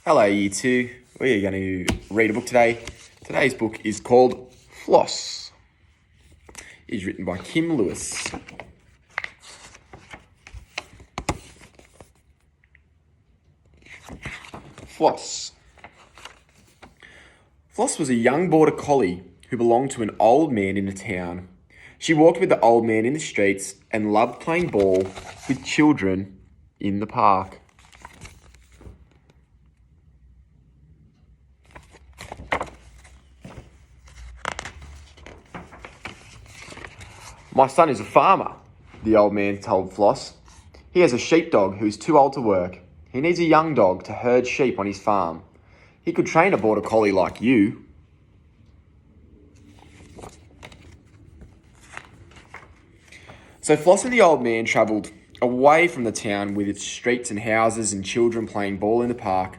Hello, Year 2. We are going to read a book today. Today's book is called Floss. It is written by Kim Lewis. Floss. Floss was a young border collie who belonged to an old man in a town. She walked with the old man in the streets and loved playing ball with children in the park. "My son is a farmer," the old man told Floss. "He has a sheepdog who is too old to work. He needs a young dog to herd sheep on his farm. He could train a border collie like you." So Floss and the old man travelled away from the town with its streets and houses and children playing ball in the park.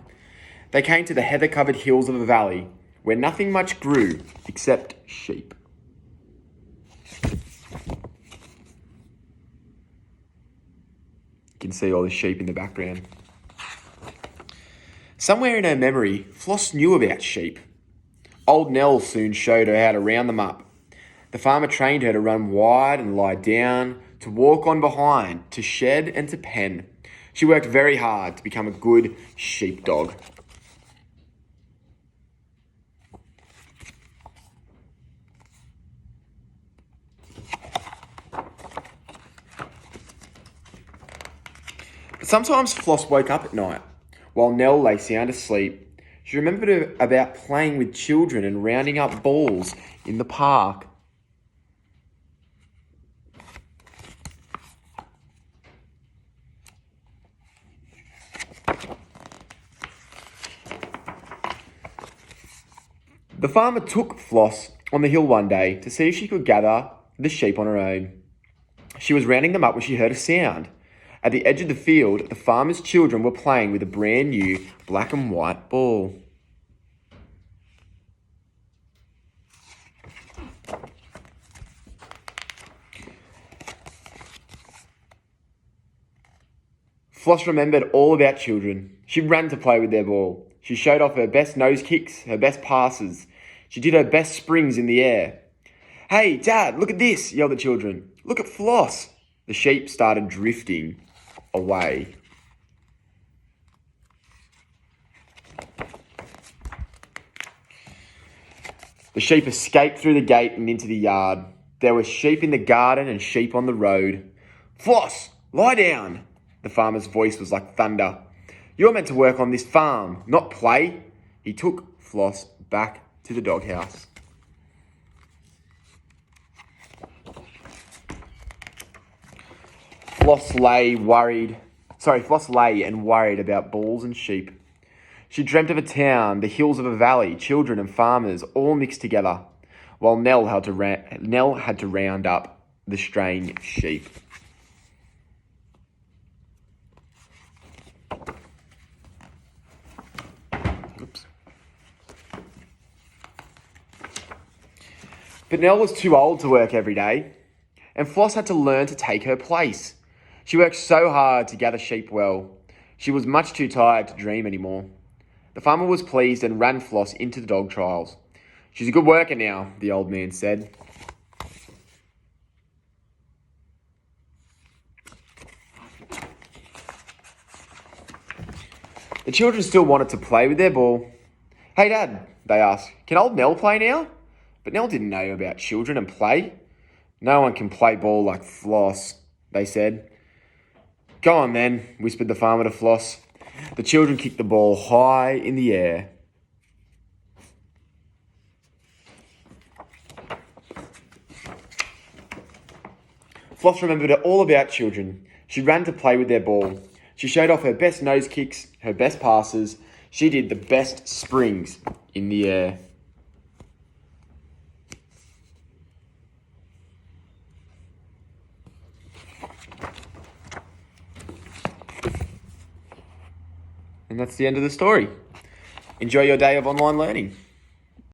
They came to the heather-covered hills of a valley where nothing much grew except sheep. You can see all the sheep in the background. Somewhere in her memory, Floss knew about sheep. Old Nell soon showed her how to round them up. The farmer trained her to run wide and lie down, to walk on behind, to shed and to pen. She worked very hard to become a good sheepdog. But sometimes Floss woke up at night while Nell lay sound asleep. She remembered about playing with children and rounding up balls in the park. The farmer took Floss on the hill one day to see if she could gather the sheep on her own. She was rounding them up when she heard a sound. At the edge of the field, the farmer's children were playing with a brand new black and white ball. Floss remembered all about children. She ran to play with their ball. She showed off her best nose kicks, her best passes. She did her best springs in the air. "Hey, Dad, look at this," yelled the children. "Look at Floss." The sheep started drifting away. The sheep escaped through the gate and into the yard. There were sheep in the garden and sheep on the road. "Floss, lie down." The farmer's voice was like thunder. "You're meant to work on this farm, not play." He took Floss back to the doghouse. Floss lay and worried about balls and sheep. She dreamt of a town, the hills of a valley, children and farmers all mixed together, while Nell had to round up the straying sheep. Oops. But Nell was too old to work every day, and Floss had to learn to take her place. She worked so hard to gather sheep well. She was much too tired to dream anymore. The farmer was pleased and ran Floss into the dog trials. "She's a good worker now," the old man said. The children still wanted to play with their ball. "Hey, Dad," they asked, "can old Nell play now?" But Nell didn't know about children and play. "No one can play ball like Floss," they said. "Go on then," whispered the farmer to Floss. The children kicked the ball high in the air. Floss remembered all about children. She ran to play with their ball. She showed off her best nose kicks, her best passes. She did the best springs in the air. And that's the end of the story. Enjoy your day of online learning.